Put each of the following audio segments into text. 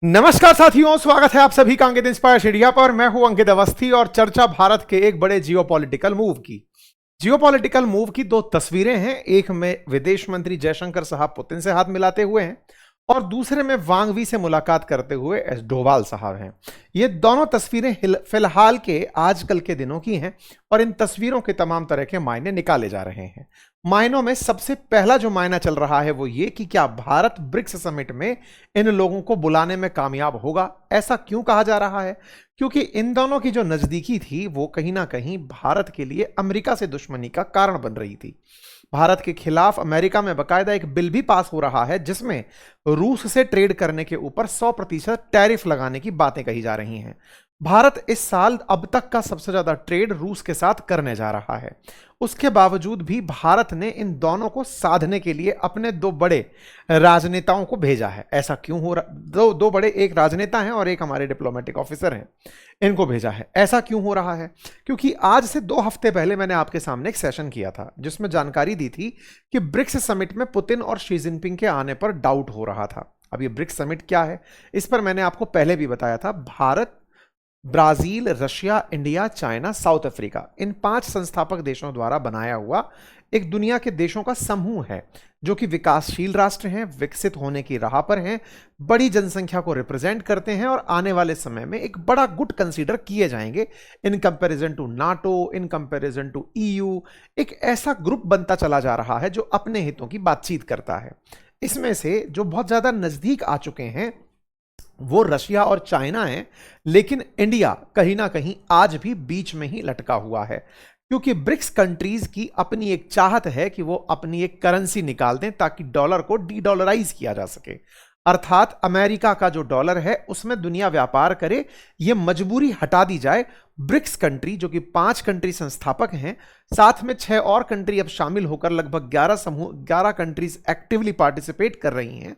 नमस्कार साथियों, स्वागत है आप सभी का अंकित इंस्पायर मीडिया पर। मैं हूं अंकित अवस्थी और चर्चा भारत के एक बड़े जियोपॉलिटिकल मूव की। जियोपॉलिटिकल मूव की दो तस्वीरें हैं। एक में विदेश मंत्री जयशंकर साहब पुतिन से हाथ मिलाते हुए हैं और दूसरे में वांग वी से मुलाकात करते हुए एस डोवाल साहब हैं। ये दोनों तस्वीरें फिलहाल के आजकल के दिनों की हैं और इन तस्वीरों के तमाम तरह के मायने निकाले जा रहे हैं। मायनों में सबसे पहला जो मायना चल रहा है वो ये कि क्या भारत ब्रिक्स समिट में इन लोगों को बुलाने में कामयाब होगा। ऐसा क्यों कहा जा रहा है? क्योंकि इन दोनों की जो नजदीकी थी वो कहीं ना कहीं भारत के लिए अमेरिका से दुश्मनी का कारण बन रही थी। भारत के खिलाफ अमेरिका में बकायदा एक बिल भी पास हो रहा है जिसमें रूस से ट्रेड करने के ऊपर 100% टैरिफ लगाने की बातें कही जा रही हैं। भारत इस साल अब तक का सबसे ज्यादा ट्रेड रूस के साथ करने जा रहा है। उसके बावजूद भी भारत ने इन दोनों को साधने के लिए अपने दो बड़े राजनेताओं को भेजा है। ऐसा क्यों हो रहा? दो बड़े, एक राजनेता हैं और एक हमारे डिप्लोमेटिक ऑफिसर हैं, इनको भेजा है। ऐसा क्यों हो रहा है? क्योंकि आज से 2 हफ्ते पहले मैंने आपके सामने एक सेशन किया था जिसमें जानकारी दी थी कि ब्रिक्स समिट में पुतिन और शी जिनपिंग के आने पर डाउट हो रहा था। अब ये ब्रिक्स समिट क्या है, इस पर मैंने आपको पहले भी बताया था। Bharat, Brazil, Russia, India, China, South Africa, इन 5 संस्थापक देशों द्वारा बनाया हुआ एक दुनिया के देशों का समूह है जो कि विकासशील राष्ट्र हैं, विकसित होने की राह पर हैं, बड़ी जनसंख्या को रिप्रेजेंट करते हैं और आने वाले समय में एक बड़ा गुट कंसीडर किए जाएंगे in comparison to NATO, in comparison to EU. एक ऐसा ग्रुप बनता चला जा रहा है जो अपने हितों की बातचीत करता है। इसमें से जो बहुत ज्यादा नजदीक आ चुके हैं वो रशिया और चाइना है, लेकिन इंडिया कहीं ना कहीं आज भी बीच में ही लटका हुआ है क्योंकि ब्रिक्स कंट्रीज की अपनी एक चाहत है कि वो अपनी एक करेंसी निकाल दें ताकि डॉलर को डी डॉलराइज किया जा सके। अर्थात अमेरिका का जो डॉलर है उसमें दुनिया व्यापार करे, ये मजबूरी हटा दी जाए। ब्रिक्स कंट्री जो कि 5 कंट्री संस्थापक हैं, साथ में 6 और कंट्री अब शामिल होकर लगभग 11 कंट्रीज एक्टिवली पार्टिसिपेट कर रही हैं।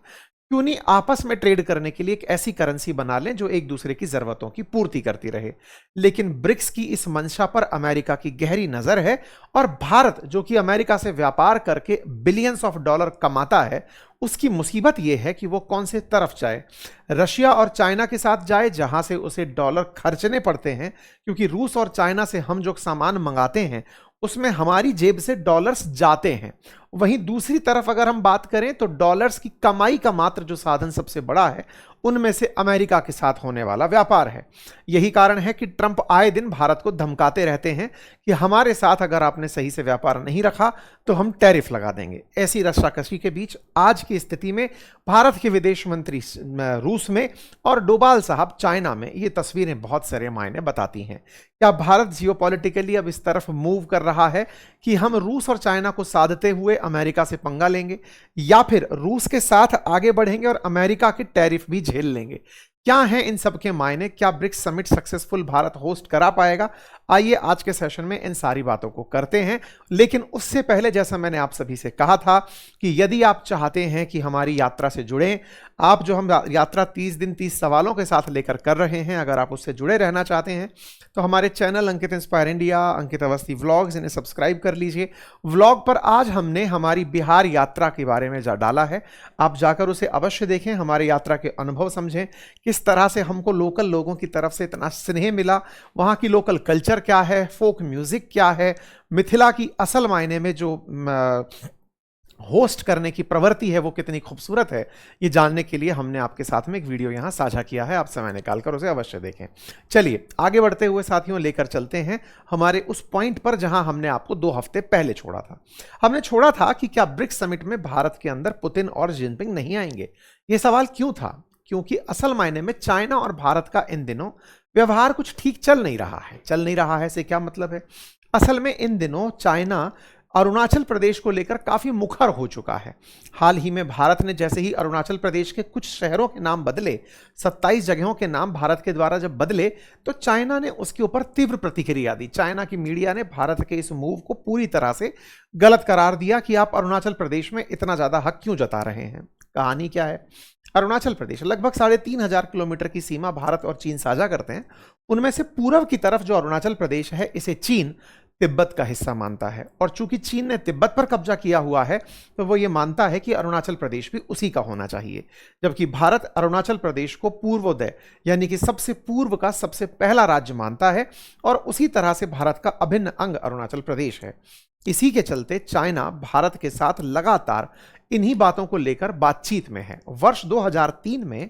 क्यों नहीं आपस में ट्रेड करने के लिए एक ऐसी करेंसी बना लें जो एक दूसरे की जरूरतों की पूर्ति करती रहे। लेकिन ब्रिक्स की इस मंशा पर अमेरिका की गहरी नजर है और भारत जो कि अमेरिका से व्यापार करके बिलियंस ऑफ डॉलर कमाता है, उसकी मुसीबत यह है कि वो कौन से तरफ जाए। रशिया और चाइना के साथ जाए जहां से उसे डॉलर खर्चने पड़ते हैं क्योंकि रूस और चाइना से हम जो सामान मंगाते हैं उसमें हमारी जेब से डॉलर्स जाते हैं। वहीं दूसरी तरफ अगर हम बात करें तो डॉलर्स की कमाई का मात्र जो साधन सबसे बड़ा है उनमें से अमेरिका के साथ होने वाला व्यापार है। यही कारण है कि ट्रंप आए दिन भारत को धमकाते रहते हैं कि हमारे साथ अगर आपने सही से व्यापार नहीं रखा तो हम टैरिफ लगा देंगे। ऐसी रस्साकशी के बीच आज की स्थिति में भारत के विदेश मंत्री रूस में और डोभाल साहब चाइना में, ये तस्वीरें बहुत सारे मायने बताती हैं। क्या भारत जियोपॉलिटिकली अब इस तरफ मूव कर रहा है कि हम रूस और चाइना को साधते हुए अमेरिका से पंगा लेंगे, या फिर रूस के साथ आगे बढ़ेंगे और अमेरिका के टैरिफ भी झेल लेंगे? क्या हैं इन सब के मायने? क्या BRICS summit successful Bharat host करा पाएगा? आइए आज के सेशन में इन सारी बातों को करते हैं। लेकिन उससे पहले जैसा मैंने आप सभी से कहा था कि यदि आप चाहते हैं कि हमारी यात्रा से जुड़ें, आप जो हम यात्रा 30 दिन 30 सवालों के साथ लेकर कर रहे हैं, अगर आप उससे जुड़े रहना चाहते हैं तो हमारे चैनल अंकित इंस्पायर इंडिया, अंकित अवस्थी व्लॉग्स, इन्हें सब्सक्राइब कर लीजिए। व्लॉग पर आज हमने हमारी बिहार यात्रा के बारे में डाला है, आप जाकर उसे अवश्य देखें, हमारी यात्रा के अनुभव समझें, किस तरह से हमको लोकल लोगों की तरफ से इतना स्नेह मिला, वहाँ की लोकल कल्चर क्या है, फोक म्यूजिक क्या है, मिथिला की असल मायने में जो होस्ट करने की प्रवृत्ति है वो कितनी खूबसूरत है, ये जानने के लिए हमने आपके साथ में एक वीडियो यहां साझा किया है। आप समय निकालकर उसे अवश्य देखें। चलिए आगे बढ़ते हुए साथियों लेकर चलते हैं हमारे उस पॉइंट पर जहां हमने आपको 2 हफ्ते पहले छोड़ा था। हमने छोड़ा था कि क्या ब्रिक्स समिट में भारत के अंदर पुतिन और जिनपिंग नहीं आएंगे। यह सवाल क्यों था? क्योंकि असल मायने में चाइना और भारत का इन दिनों व्यवहार कुछ ठीक चल नहीं रहा है। चल नहीं रहा है से क्या मतलब है? असल में इन दिनों चाइना अरुणाचल प्रदेश को लेकर काफी मुखर हो चुका है। हाल ही में भारत ने जैसे ही अरुणाचल प्रदेश के कुछ शहरों के नाम बदले, 27 जगहों के नाम भारत के द्वारा जब बदले, तो चाइना ने उसके ऊपर तीव्र प्रतिक्रिया दी। चाइना की मीडिया ने भारत के इस मूव को पूरी तरह से गलत करार दिया कि आप अरुणाचल प्रदेश में इतना ज्यादा हक क्यों जता रहे हैं। कहानी क्या है? अरुणाचल प्रदेश लगभग 3,500 किलोमीटर की सीमा भारत और चीन साझा करते हैं। उनमें से पूर्व की तरफ जो अरुणाचल प्रदेश है इसे चीन तिब्बत का हिस्सा मानता है। और चूंकि चीन ने तिब्बत पर कब्जा किया हुआ है तो वो ये मानता है कि अरुणाचल प्रदेश भी उसी का होना चाहिए, जबकि भारत अरुणाचल प्रदेश को पूर्वोदय यानी कि सबसे पूर्व का सबसे पहला राज्य मानता है और उसी तरह से भारत का अभिन्न अंग अरुणाचल प्रदेश है। इसी के चलते चाइना भारत के साथ लगातार इन्हीं बातों को लेकर बातचीत में है। वर्ष 2003 में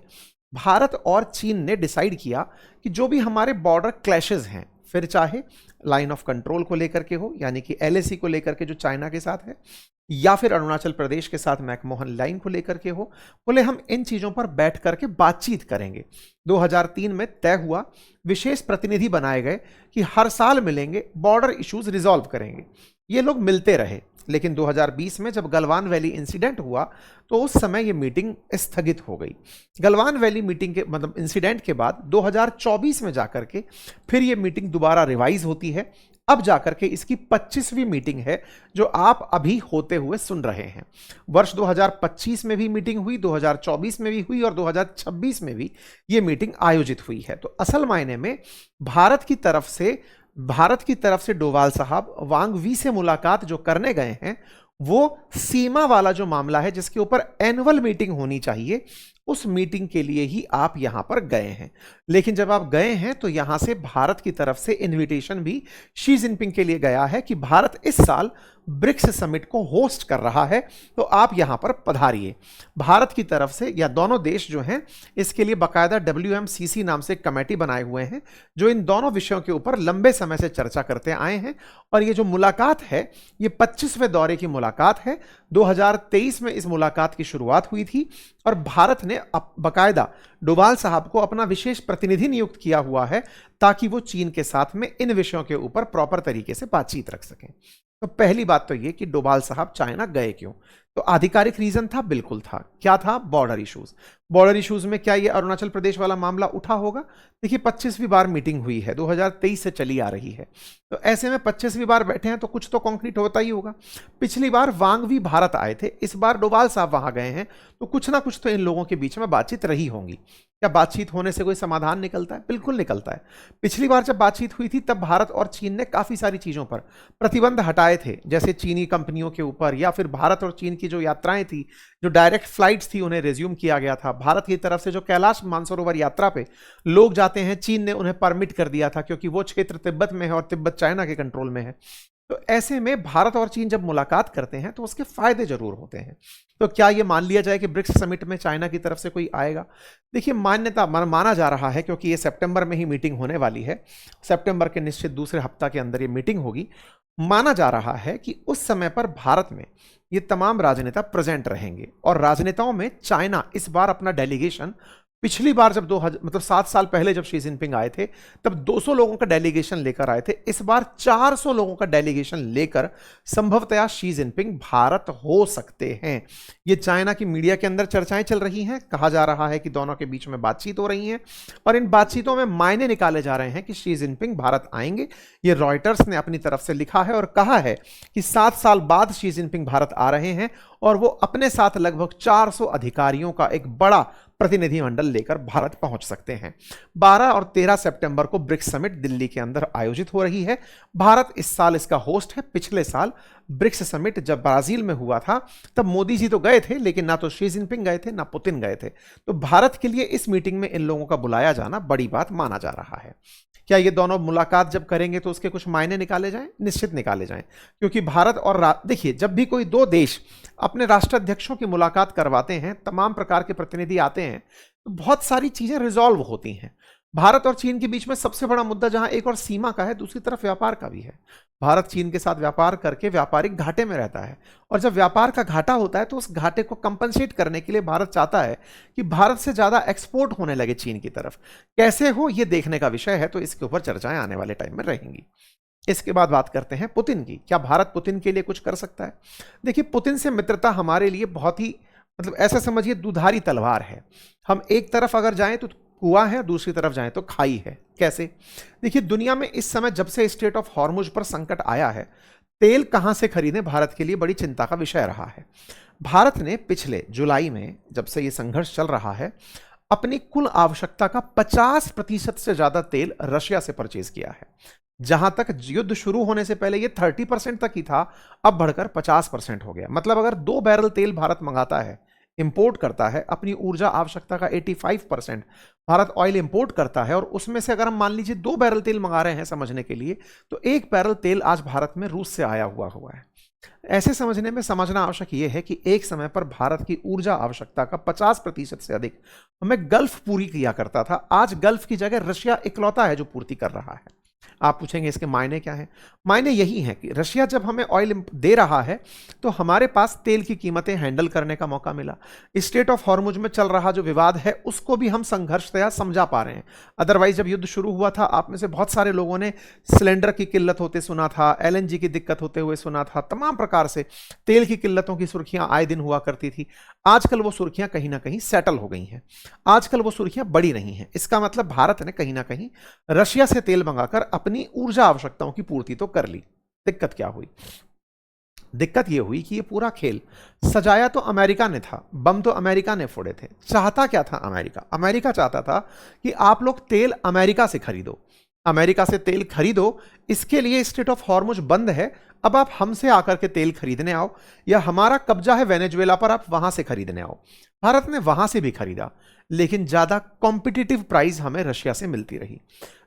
भारत और चीन ने डिसाइड किया कि जो भी हमारे बॉर्डर क्लैशेस हैं, फिर चाहे लाइन ऑफ कंट्रोल को लेकर के हो यानी कि एलएसी को लेकर के जो चाइना के साथ है, या फिर अरुणाचल प्रदेश के साथ मैकमोहन लाइन को लेकर के हो, बोले हम इन चीजों पर बैठ करके बातचीत करेंगे। 2003 में तय हुआ, विशेष प्रतिनिधि बनाए गए कि हर साल मिलेंगे, बॉर्डर इश्यूज रिजॉल्व करेंगे। ये लोग मिलते रहे, लेकिन 2020 में जब गलवान वैली इंसिडेंट हुआ तो उस समय ये मीटिंग स्थगित हो गई। गलवान वैली मीटिंग के मतलब इंसिडेंट के बाद 2024 में जाकर के फिर ये मीटिंग दोबारा रिवाइज होती है। अब जाकर के इसकी 25वीं मीटिंग है जो आप अभी होते हुए सुन रहे हैं। वर्ष 2025 में भी मीटिंग हुई, 2024 में भी हुई और 2026 में भी ये मीटिंग आयोजित हुई है। तो असल मायने में भारत की तरफ से डोवाल साहब वांग वी से मुलाकात जो करने गए हैं वो सीमा वाला जो मामला है जिसके ऊपर एनुअल मीटिंग होनी चाहिए, उस मीटिंग के लिए ही आप यहां पर गए हैं। लेकिन जब आप गए हैं तो यहां से भारत की तरफ से इनविटेशन भी शी जिनपिंग के लिए गया है कि भारत इस साल ब्रिक्स समिट को होस्ट कर रहा है, तो आप यहां पर पधारिए। भारत की तरफ से या दोनों देश जो हैं इसके लिए बाकायदा WMCC नाम से कमेटी बनाए हुए हैं जो इन दोनों विषयों के ऊपर लंबे समय से चर्चा करते आए हैं। और ये जो मुलाकात है ये 25वें दौरे की मुलाकात है। 2023 में इस मुलाकात की शुरुआत हुई थी और भारत ने बाकायदा डोभाल साहब को अपना विशेष प्रतिनिधि नियुक्त किया हुआ है ताकि वो चीन के साथ में इन विषयों के ऊपर प्रॉपर तरीके से बातचीत रख सकें। तो पहली बात तो ये कि डोभाल साहब चाइना गए क्यों? तो आधिकारिक रीजन था, बिल्कुल था। क्या था? Border issues. बॉर्डर इश्यूज में क्या ये अरुणाचल प्रदेश वाला मामला उठा होगा? देखिए 25वीं बार मीटिंग हुई है, 2023 से चली आ रही है, तो ऐसे में 25वीं बार बैठे हैं तो कुछ तो कॉन्क्रीट होता ही होगा। पिछली बार वांग वी भारत आए थे, इस बार डोभाल साहब वहां गए हैं, तो कुछ ना कुछ तो इन लोगों के बीच में बातचीत रही होंगी। क्या बातचीत होने से कोई समाधान निकलता है? बिल्कुल निकलता है। पिछली बार जब बातचीत हुई थी तब भारत और चीन ने काफी सारी चीजों पर प्रतिबंध हटाए थे, जैसे चीनी कंपनियों के ऊपर या फिर भारत और चीन की जो यात्राएं थी, जो डायरेक्ट फ्लाइट्स थी, उन्हें रिज्यूम किया गया था। भारत की तरफ से जो कैलाश मानसरोवर यात्रा पे लोग जाते हैं, चीन ने उन्हें परमिट कर दिया था क्योंकि वो क्षेत्र तिब्बत में है और तिब्बत चाइना के कंट्रोल में है। तो ऐसे में भारत और चीन जब मुलाकात करते हैं तो उसके फायदे जरूर होते हैं। तो क्या यह मान लिया जाए कि ब्रिक्स समिट में चाइना की तरफ से कोई आएगा? देखिए माना जा रहा है क्योंकि ये सितंबर में ही मीटिंग होने वाली है, सितंबर के निश्चित दूसरे हफ्ता के अंदर ये मीटिंग होगी। माना जा रहा है कि उस समय पर भारत में ये तमाम राजनेता प्रेजेंट रहेंगे और राजनेताओं में चाइना इस बार अपना डेलीगेशन, पिछली बार जब 7 साल पहले जब शी जिनपिंग आए थे तब 200 लोगों का डेलीगेशन लेकर आए थे, इस बार 400 लोगों का डेलीगेशन लेकर संभवतया शी जिनपिंग भारत हो सकते हैं। ये चाइना की मीडिया के अंदर चर्चाएं चल रही हैं, कहा जा रहा है कि दोनों के बीच में बातचीत हो रही है और इन बातचीतों में मायने निकाले जा रहे हैं कि शी जिनपिंग भारत आएंगे। ये रॉयटर्स ने अपनी तरफ से लिखा है और कहा है कि 7 साल बाद शी जिनपिंग भारत आ रहे हैं और वो अपने साथ लगभग 400 अधिकारियों का एक बड़ा प्रतिनिधिमंडल लेकर भारत पहुंच सकते हैं। 12 और 13 सितंबर को ब्रिक्स समिट दिल्ली के अंदर आयोजित हो रही है। भारत इस साल इसका होस्ट है। पिछले साल ब्रिक्स समिट जब ब्राजील में हुआ था तब मोदी जी तो गए थे, लेकिन ना तो शी जिनपिंग गए थे ना पुतिन गए थे। तो भारत के लिए इस मीटिंग में इन लोगों का बुलाया जाना बड़ी बात माना जा रहा है। क्या ये दोनों मुलाकात जब करेंगे तो उसके कुछ मायने निकाले जाएं? निश्चित निकाले जाएं, क्योंकि भारत और देखिए जब भी कोई दो देश अपने राष्ट्राध्यक्षों की मुलाकात करवाते हैं, तमाम प्रकार के प्रतिनिधि आते हैं, तो बहुत सारी चीजें रिजॉल्व होती हैं। भारत और चीन के बीच में सबसे बड़ा मुद्दा जहां एक और सीमा का है, दूसरी तरफ व्यापार का भी है। भारत चीन के साथ व्यापार करके व्यापारिक घाटे में रहता है और जब व्यापार का घाटा होता है तो उस घाटे को कंपनसेट करने के लिए भारत चाहता है कि भारत से ज्यादा एक्सपोर्ट होने लगे चीन की तरफ। कैसे हो ये देखने का विषय है, तो इसके ऊपर चर्चाएं आने वाले टाइम में रहेंगी। इसके बाद बात करते हैं पुतिन की। क्या भारत पुतिन के लिए कुछ कर सकता है? देखिए पुतिन से मित्रता हमारे लिए बहुत ही ऐसा समझिए दुधारी तलवार है। हम एक तरफ अगर जाएं तो कुआं है, दूसरी तरफ जाएं तो खाई है। कैसे? देखिए दुनिया में इस समय जब से स्ट्रेट ऑफ हॉर्मुज पर संकट आया है, तेल कहां से खरीदें भारत के लिए बड़ी चिंता का विषय रहा है। भारत ने पिछले जुलाई में जब से यह संघर्ष चल रहा है, अपनी कुल आवश्यकता का 50% से ज्यादा तेल रशिया से परचेज किया है। जहां तक युद्ध शुरू होने से पहले ये 30% तक ही था, अब बढ़कर 50% हो गया। मतलब अगर 2 बैरल तेल भारत मंगाता है, इंपोर्ट करता है, अपनी ऊर्जा आवश्यकता का 85% भारत ऑयल इंपोर्ट करता है, और उसमें से अगर हम मान लीजिए 2 बैरल तेल मंगा रहे हैं समझने के लिए, तो 1 बैरल तेल आज भारत में रूस से आया हुआ है। ऐसे समझने में समझना आवश्यक यह है कि एक समय पर भारत की ऊर्जा आवश्यकता का 50% से अधिक हमें गल्फ पूरी किया करता था। आज गल्फ की जगह रशिया इकलौता है जो पूर्ति कर रहा है। आप पूछेंगे इसके मायने क्या हैं? मायने यही हैं कि रशिया जब हमें ऑयल दे रहा है तो हमारे पास तेल की कीमतें हैंडल करने का मौका मिला। स्ट्रेट ऑफ हॉर्मुज में चल रहा जो विवाद है उसको भी हम संघर्षतया समझा पा रहे हैं। अदरवाइज जब युद्ध शुरू हुआ था, आप में से बहुत सारे लोगों ने सिलेंडर की किल्लत होते सुना था, एलएनजी की दिक्कत होते हुए सुना था, तमाम प्रकार से तेल की किल्लतों की सुर्खियां आए दिन हुआ करती थी। आजकल वो सुर्खियां कहीं ना कहीं सेटल हो गई हैं, आजकल वो सुर्खियां बड़ी नहीं हैं। इसका मतलब भारत ने कहीं ना कहीं रशिया से तेल मंगाकर अपनी ऊर्जा आवश्यकताओं की पूर्ति तो कर ली। दिक्कत क्या हुई? दिक्कत यह हुई कि ये पूरा खेल सजाया तो अमेरिका ने था, बम तो अमेरिका ने फोड़े थे। चाहता क्या था अमेरिका? अमेरिका चाहता था कि आप लोग तेल अमेरिका से खरीदो, अमेरिका से तेल खरीदो, इसके लिए स्ट्रेट ऑफ हॉर्मुज बंद है, अब आप हमसे आकर के तेल खरीदने आओ, या हमारा कब्जा है वेनेजुएला पर, आप वहां से खरीदने आओ। भारत ने वहां से भी खरीदा, लेकिन ज्यादा कॉम्पिटिटिव प्राइस हमें रशिया से मिलती रही।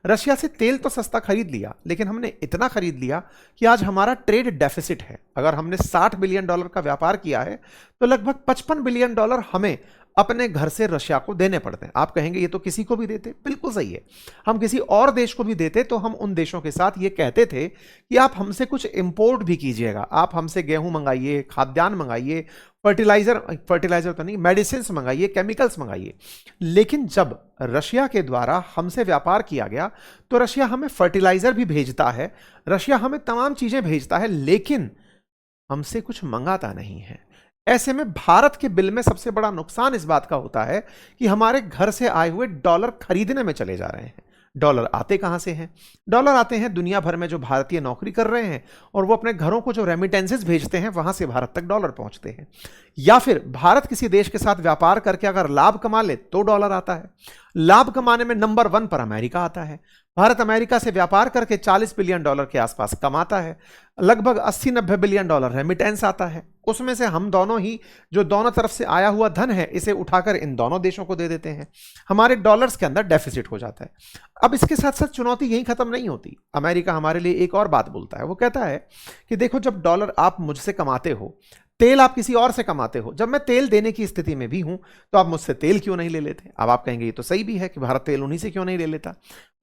रशिया से तेल तो सस्ता खरीद लिया, लेकिन हमने इतना खरीद लिया कि आज हमारा ट्रेड डेफिसिट है। अगर हमने $60 बिलियन का व्यापार किया है तो लगभग $55 बिलियन हमें अपने घर से रशिया को देने पड़ते हैं। आप कहेंगे ये तो किसी को भी देते, बिल्कुल सही है, हम किसी और देश को भी देते तो हम उन देशों के साथ ये कहते थे कि आप हमसे कुछ इंपोर्ट भी कीजिएगा, आप हमसे गेहूं मंगाइए, खाद्यान्न मंगाइए, फर्टिलाइजर तो नहीं, मेडिसिन मंगाइए, केमिकल्स मंगाइए। लेकिन जब रशिया के द्वारा हमसे व्यापार किया गया तो रशिया हमें फर्टिलाइजर भी भेजता है, रशिया हमें तमाम चीजें भेजता है, लेकिन हमसे कुछ मंगाता नहीं है। ऐसे में भारत के बिल में सबसे बड़ा नुकसान इस बात का होता है कि हमारे घर से आए हुए डॉलर खरीदने में चले जा रहे हैं। डॉलर आते कहां से हैं? डॉलर आते हैं दुनिया भर में जो भारतीय नौकरी कर रहे हैं और वो अपने घरों को जो रेमिटेंसेस भेजते हैं, वहां से भारत तक डॉलर पहुंचते हैं। या फिर भारत किसी देश के साथ व्यापार करके अगर लाभ कमा ले तो डॉलर आता है। लाभ कमाने में नंबर 1 पर अमेरिका आता है। भारत अमेरिका से व्यापार करके $40 बिलियन के आसपास कमाता है। लगभग 80-90 बिलियन रेमिटेंस आता है। उसमें से हम दोनों ही जो दोनों तरफ से आया हुआ धन है, इसे उठाकर इन दोनों देशों को दे देते हैं। हमारे डॉलर्स के अंदर डेफिसिट हो जाता है। अब इसके साथ साथ चुनौती यही खत्म नहीं होती। अमेरिका हमारे लिए एक और बात बोलता है, वो कहता है कि देखो, जब डॉलर आप मुझसे कमाते हो, तेल आप किसी और से कमाते हो, जब मैं तेल देने की स्थिति में भी हूं तो आप मुझसे तेल क्यों नहीं ले लेते? अब आप कहेंगे ये तो सही भी है कि भारत तेल उन्हीं से क्यों नहीं ले लेता।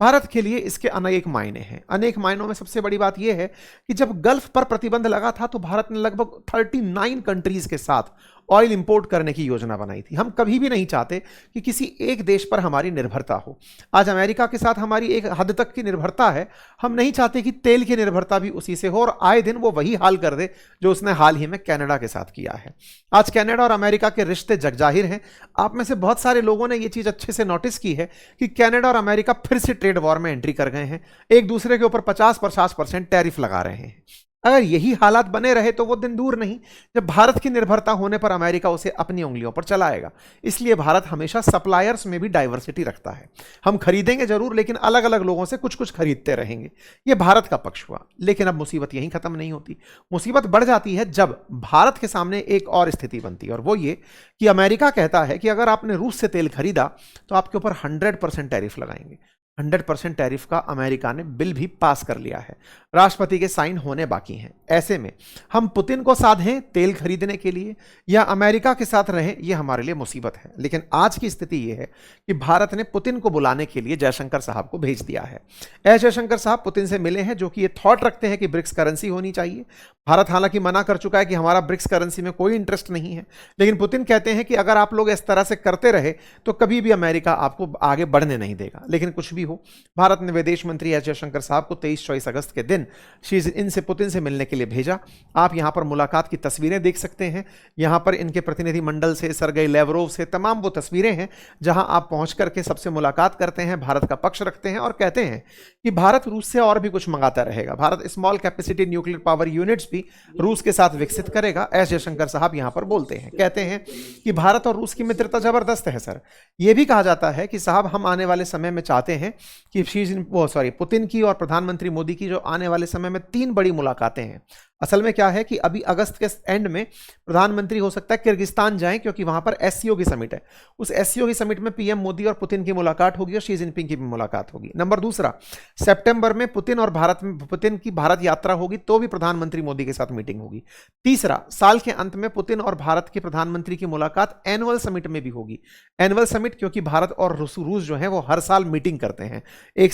भारत के लिए इसके अनेक मायने हैं। अनेक मायनों में सबसे बड़ी बात यह है कि जब गल्फ पर प्रतिबंध लगा था तो भारत ने लगभग 39 कंट्रीज के साथ ऑयल इंपोर्ट करने की योजना बनाई थी। हम कभी भी नहीं चाहते कि किसी एक देश पर हमारी निर्भरता हो। आज अमेरिका के साथ हमारी एक हद तक की निर्भरता है, हम नहीं चाहते कि तेल की निर्भरता भी उसी से हो और आए दिन वो वही हाल कर दे जो उसने हाल ही में कनाडा के साथ किया है। आज कनाडा और अमेरिका के रिश्ते जगजाहिर हैं। आप में से बहुत सारे लोगों ने यह चीज अच्छे से नोटिस की है कि कनाडा और अमेरिका फिर से ट्रेड वॉर में एंट्री कर गए हैं, एक दूसरे के ऊपर 50-50% टैरिफ लगा रहे हैं। अगर यही हालात बने रहे तो वो दिन दूर नहीं जब भारत की निर्भरता होने पर अमेरिका उसे अपनी उंगलियों पर चलाएगा। इसलिए भारत हमेशा सप्लायर्स में भी डाइवर्सिटी रखता है। हम खरीदेंगे जरूर, लेकिन अलग अलग लोगों से कुछ कुछ खरीदते रहेंगे। ये भारत का पक्ष हुआ। लेकिन अब मुसीबत यहीं खत्म नहीं होती। मुसीबत बढ़ जाती है जब भारत के सामने एक और स्थिति बनती है, और वो ये कि अमेरिका कहता है कि अगर आपने रूस से तेल खरीदा तो आपके ऊपर 100% टैरिफ लगाएंगे। 100% टैरिफ का अमेरिका ने बिल भी पास कर लिया है, राष्ट्रपति के साइन होने बाकी हैं। ऐसे में हम पुतिन को साधें तेल खरीदने के लिए या अमेरिका के साथ रहें, यह हमारे लिए मुसीबत है। लेकिन आज की स्थिति यह है कि भारत ने पुतिन को बुलाने के लिए जयशंकर साहब को भेज दिया है। एस जयशंकर साहब पुतिन से मिले हैं, जो कि ये थॉट रखते हैं कि ब्रिक्स करेंसी होनी चाहिए। भारत हालांकि मना कर चुका है कि हमारा ब्रिक्स करेंसी में कोई इंटरेस्ट नहीं है, लेकिन पुतिन कहते हैं कि अगर आप लोग इस तरह से करते रहे तो कभी भी अमेरिका आपको आगे बढ़ने नहीं देगा। लेकिन कुछ भी हो, भारत ने विदेश मंत्री एस जयशंकर साहब को 23-24 अगस्त के दिन इनसे पुतिन से मिलने के लिए भेजा। आप यहां पर मुलाकात की तस्वीरें देख सकते हैं। यहां पर इनके प्रतिनिधि मंडल से, सरगेई लेवरोव से तमाम वो तस्वीरें हैं जहां आप पहुंच करके सबसे मुलाकात करते हैं, भारत का पक्ष रखते हैं और कहते हैं कि भारत रूस से और भी कुछ मंगाता रहेगा। Bharat small capacity nuclear power units भी रूस के साथ विकसित करेगा। एस जयशंकर साहब यहां पर बोलते हैं, कहते हैं कि भारत और रूस की मित्रता जबरदस्त है सर। यह भी कहा जाता है कि साहब हम आने वाले समय में चाहते हैं कि पुतिन की और प्रधानमंत्री मोदी की जो आने वाले समय में 3 बड़ी मुलाकातें हैं। असल में क्या है कि अभी अगस्त के एंड में प्रधानमंत्री हो सकता है किर्गिस्तान जाएं, क्योंकि वहां पर एससीओ की समिट है। उस एससीओ की समिट में पीएम मोदी और पुतिन की मुलाकात होगी और शी जिनपिंग की भी मुलाकात होगी। नंबर दूसरा, सितंबर में पुतिन की भारत यात्रा होगी, तो भी प्रधानमंत्री मोदी के साथ मीटिंग होगी। तीसरा, साल के अंत में पुतिन और भारत के प्रधानमंत्री की मुलाकात एनुअल समिट में भी होगी। एनुअल समिट क्योंकि भारत और रूस जो है वो हर साल मीटिंग करते हैं, एक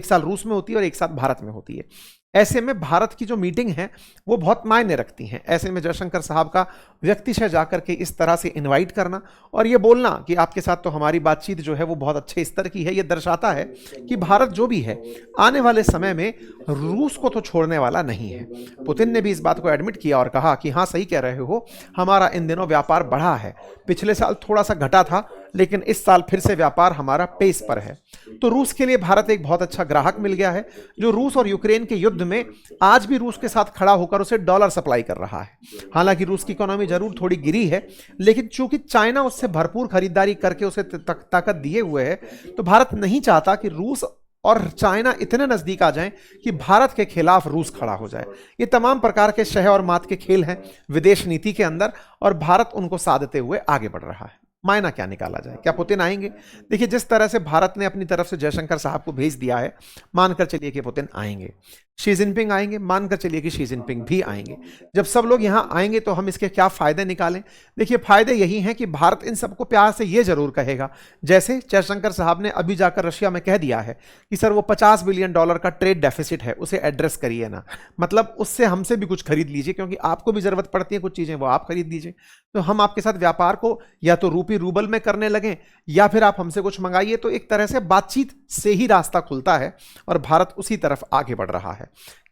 साल रूस में होती है और एक साल भारत में होती है। ऐसे में भारत की जो मीटिंग है वो बहुत मायने रखती हैं। ऐसे में जयशंकर साहब का व्यक्तिशः जाकर के इस तरह से इनवाइट करना और ये बोलना कि आपके साथ तो हमारी बातचीत जो है वो बहुत अच्छे स्तर की है, ये दर्शाता है कि भारत जो भी है आने वाले समय में रूस को तो छोड़ने वाला नहीं है। पुतिन ने भी इस बात को एडमिट किया और कहा कि हाँ, सही कह रहे हो, हमारा इन दिनों व्यापार बढ़ा है। पिछले साल थोड़ा सा घटा था, लेकिन इस साल फिर से व्यापार हमारा पेस पर है। तो रूस के लिए भारत एक बहुत अच्छा ग्राहक मिल गया है, जो रूस और यूक्रेन के युद्ध में आज भी रूस के साथ खड़ा होकर उसे डॉलर सप्लाई कर रहा है। हालांकि रूस की इकोनॉमी जरूर थोड़ी गिरी है, लेकिन चूंकि चाइना उससे भरपूर खरीदारी करके उसे ताकत दिए हुए है, तो भारत नहीं चाहता कि रूस और चाइना इतने नजदीक आ जाएं कि भारत के खिलाफ रूस खड़ा हो जाए। ये तमाम प्रकार के शह और मात के खेल हैं विदेश नीति के अंदर, और भारत उनको साधते हुए आगे बढ़ रहा है। मायना क्या निकाला जाए? क्या पुतिन आएंगे? देखिए, जिस तरह से भारत ने अपनी तरफ से जयशंकर साहब को भेज दिया है, मानकर चलिए कि पुतिन आएंगे। शी जिनपिंग आएंगे, मानकर चलिए कि शी जिनपिंग भी आएंगे। जब सब लोग यहां आएंगे तो हम इसके क्या फायदे निकालें? देखिए, फायदे यही हैं कि भारत इन सबको प्यार से ये जरूर कहेगा, जैसे जयशंकर साहब ने अभी जाकर रशिया में कह दिया है कि सर वो $50 बिलियन का ट्रेड डेफिसिट है, उसे एड्रेस करिए ना, मतलब उससे हमसे भी कुछ खरीद लीजिए, क्योंकि आपको भी जरूरत पड़ती है कुछ चीजें, वो आप खरीद लीजिए। तो हम आपके साथ व्यापार को या तो रूबल में करने लगे, या फिर आप हमसे कुछ मंगाइए। तो एक तरह से बातचीत से ही रास्ता खुलता है और भारत उसी तरफ आगे बढ़ रहा है।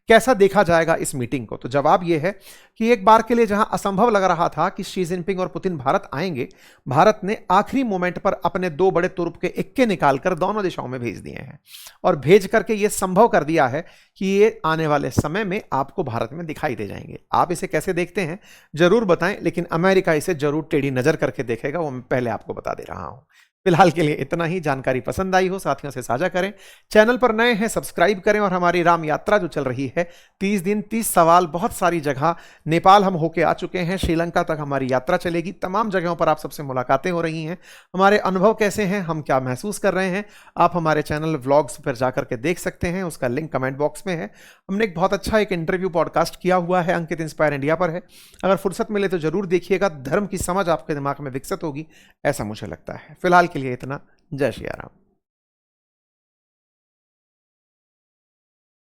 कैसा देखा जाएगा इस मीटिंग को? तो जवाब यह है कि एक बार के लिए जहां असंभव लग रहा था कि शी जिनपिंग और पुतिन भारत आएंगे, भारत ने आखिरी मोमेंट पर अपने 2 बड़े तुर्प के इक्के निकालकर दोनों दिशाओं में भेज दिए हैं, और भेज करके यह संभव कर दिया है कि ये आने वाले समय में आपको भारत में दिखाई दे जाएंगे। आप इसे कैसे देखते हैं जरूर बताएं, लेकिन अमेरिका इसे जरूर टेढ़ी नजर करके देखेगा, वो मैं पहले आपको बता दे रहा हूं। फिलहाल के लिए इतना ही। जानकारी पसंद आई हो साथियों से साझा करें, चैनल पर नए हैं सब्सक्राइब करें, और हमारी राम यात्रा जो चल रही है 30 दिन 30 सवाल, बहुत सारी जगह, नेपाल हम होके आ चुके हैं, श्रीलंका तक हमारी यात्रा चलेगी, तमाम जगहों पर आप सबसे मुलाकातें हो रही हैं। हमारे अनुभव कैसे हैं, हम क्या महसूस कर रहे हैं, आप हमारे चैनल व्लॉग्स पर जाकर के देख सकते हैं, उसका लिंक कमेंट बॉक्स में है। हमने एक बहुत अच्छा इंटरव्यू पॉडकास्ट किया हुआ है, अंकित इंस्पायर इंडिया पर है, अगर फुर्सत मिले तो जरूर देखिएगा। धर्म की समझ आपके दिमाग में विकसित होगी, ऐसा मुझे लगता है। फिलहाल के लिए इतना। जय श्री राम।